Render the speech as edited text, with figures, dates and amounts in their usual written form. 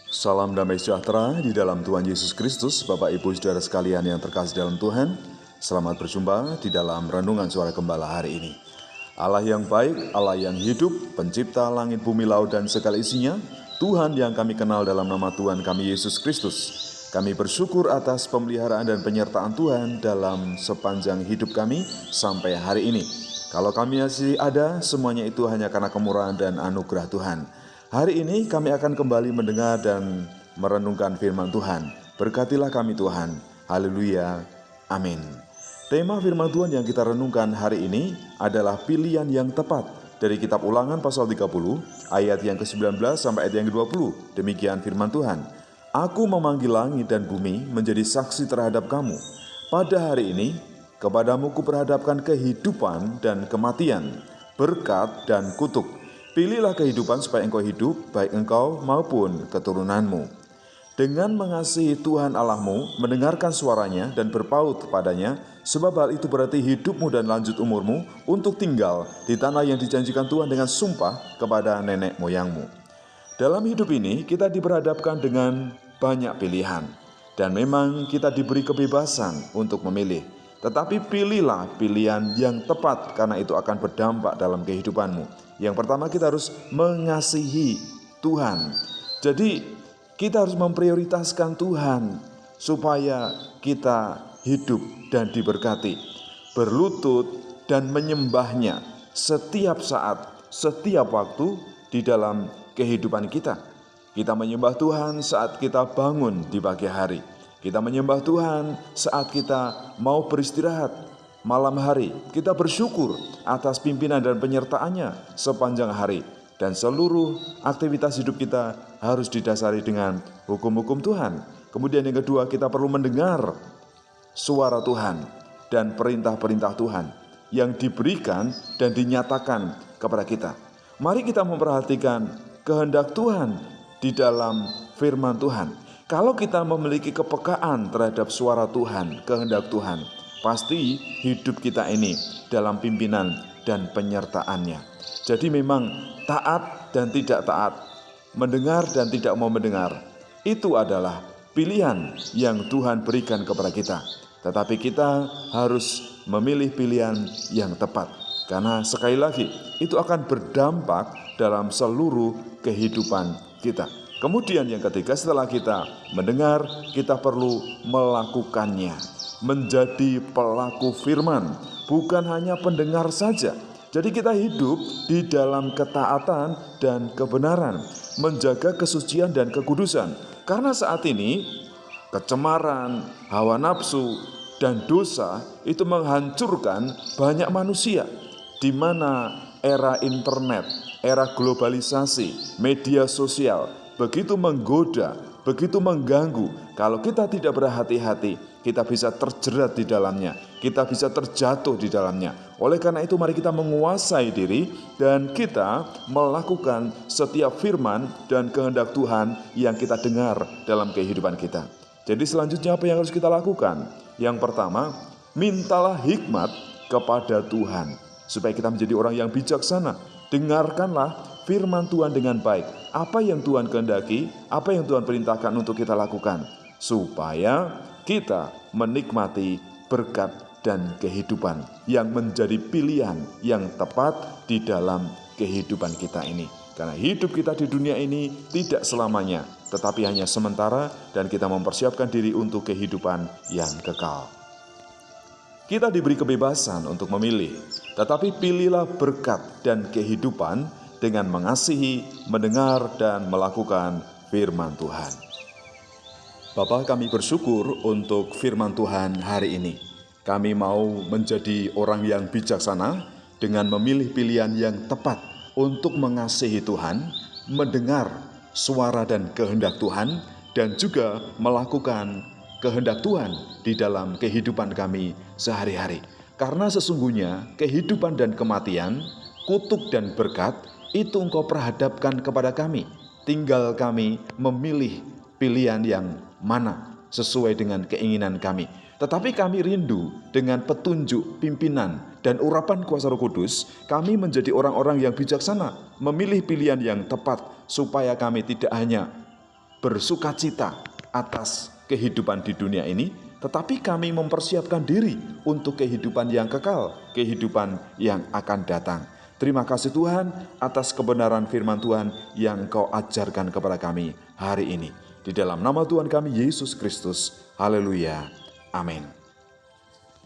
Salam damai sejahtera di dalam Tuhan Yesus Kristus, Bapak Ibu Saudara sekalian yang terkasih dalam Tuhan. Selamat berjumpa di dalam Renungan Suara Gembala hari ini. Allah yang baik, Allah yang hidup, pencipta langit, bumi, laut, dan segala isinya, Tuhan yang kami kenal dalam nama Tuhan kami Yesus Kristus. Kami bersyukur atas pemeliharaan dan penyertaan Tuhan dalam sepanjang hidup kami sampai hari ini. Kalau kami masih ada, semuanya itu hanya karena kemurahan dan anugerah Tuhan. Hari ini kami akan kembali mendengar dan merenungkan firman Tuhan. Berkatilah kami Tuhan. Haleluya. Amin. Tema firman Tuhan yang kita renungkan hari ini adalah pilihan yang tepat dari kitab Ulangan pasal 30 ayat yang ke-19 sampai ayat yang ke-20. Demikian firman Tuhan. Aku memanggil langit dan bumi menjadi saksi terhadap kamu. Pada hari ini kepadamu kuperhadapkan kehidupan dan kematian, berkat dan kutuk. Pilihlah kehidupan supaya engkau hidup, baik engkau maupun keturunanmu. Dengan mengasihi Tuhan Allahmu, mendengarkan suaranya dan berpaut kepadanya, sebab hal itu berarti hidupmu dan lanjut umurmu untuk tinggal di tanah yang dijanjikan Tuhan dengan sumpah kepada nenek moyangmu. Dalam hidup ini kita diperhadapkan dengan banyak pilihan, dan memang kita diberi kebebasan untuk memilih. Tetapi pilihlah pilihan yang tepat karena itu akan berdampak dalam kehidupanmu. Yang pertama, kita harus mengasihi Tuhan. Jadi kita harus memprioritaskan Tuhan supaya kita hidup dan diberkati, berlutut dan menyembahnya setiap saat, setiap waktu di dalam kehidupan kita. Kita menyembah Tuhan saat kita bangun di pagi hari. Kita menyembah Tuhan saat kita mau beristirahat malam hari. Kita bersyukur atas pimpinan dan penyertaannya sepanjang hari. Dan seluruh aktivitas hidup kita harus didasari dengan hukum-hukum Tuhan. Kemudian yang kedua, kita perlu mendengar suara Tuhan dan perintah-perintah Tuhan yang diberikan dan dinyatakan kepada kita. Mari kita memperhatikan kehendak Tuhan di dalam firman Tuhan. Kalau kita memiliki kepekaan terhadap suara Tuhan, kehendak Tuhan, pasti hidup kita ini dalam pimpinan dan penyertaannya. Jadi memang taat dan tidak taat, mendengar dan tidak mau mendengar, itu adalah pilihan yang Tuhan berikan kepada kita. Tetapi kita harus memilih pilihan yang tepat. Karena sekali lagi, itu akan berdampak dalam seluruh kehidupan kita. Kemudian yang ketiga, setelah kita mendengar, kita perlu melakukannya. Menjadi pelaku firman, bukan hanya pendengar saja. Jadi kita hidup di dalam ketaatan dan kebenaran, menjaga kesucian dan kekudusan. Karena saat ini kecemaran, hawa nafsu, dan dosa itu menghancurkan banyak manusia. Di mana era internet, era globalisasi, media sosial begitu menggoda, begitu mengganggu. Kalau kita tidak berhati-hati, kita bisa terjerat di dalamnya, kita bisa terjatuh di dalamnya. Oleh karena itu, mari kita menguasai diri dan kita melakukan setiap firman dan kehendak Tuhan yang kita dengar dalam kehidupan kita. Jadi selanjutnya apa yang harus kita lakukan? Yang pertama, mintalah hikmat kepada Tuhan supaya kita menjadi orang yang bijaksana. Dengarkanlah firman Tuhan dengan baik. Apa yang Tuhan kehendaki, apa yang Tuhan perintahkan untuk kita lakukan, supaya kita menikmati berkat dan kehidupan yang menjadi pilihan yang tepat di dalam kehidupan kita ini. Karena hidup kita di dunia ini tidak selamanya, tetapi hanya sementara, dan kita mempersiapkan diri untuk kehidupan yang kekal. Kita diberi kebebasan untuk memilih, tetapi pilihlah berkat dan kehidupan dengan mengasihi, mendengar, dan melakukan firman Tuhan. Bapa, kami bersyukur untuk firman Tuhan hari ini. Kami mau menjadi orang yang bijaksana dengan memilih pilihan yang tepat untuk mengasihi Tuhan, mendengar suara dan kehendak Tuhan, dan juga melakukan kehendak Tuhan di dalam kehidupan kami sehari-hari. Karena sesungguhnya kehidupan dan kematian, kutuk dan berkat, itu Engkau perhadapkan kepada kami. Tinggal kami memilih pilihan yang mana sesuai dengan keinginan kami. Tetapi kami rindu dengan petunjuk, pimpinan, dan urapan kuasa Roh Kudus, kami menjadi orang-orang yang bijaksana, memilih pilihan yang tepat, supaya kami tidak hanya bersukacita atas kehidupan di dunia ini, tetapi kami mempersiapkan diri untuk kehidupan yang kekal, kehidupan yang akan datang. Terima kasih Tuhan atas kebenaran firman Tuhan yang Kau ajarkan kepada kami hari ini. Di dalam nama Tuhan kami Yesus Kristus. Haleluya. Amin.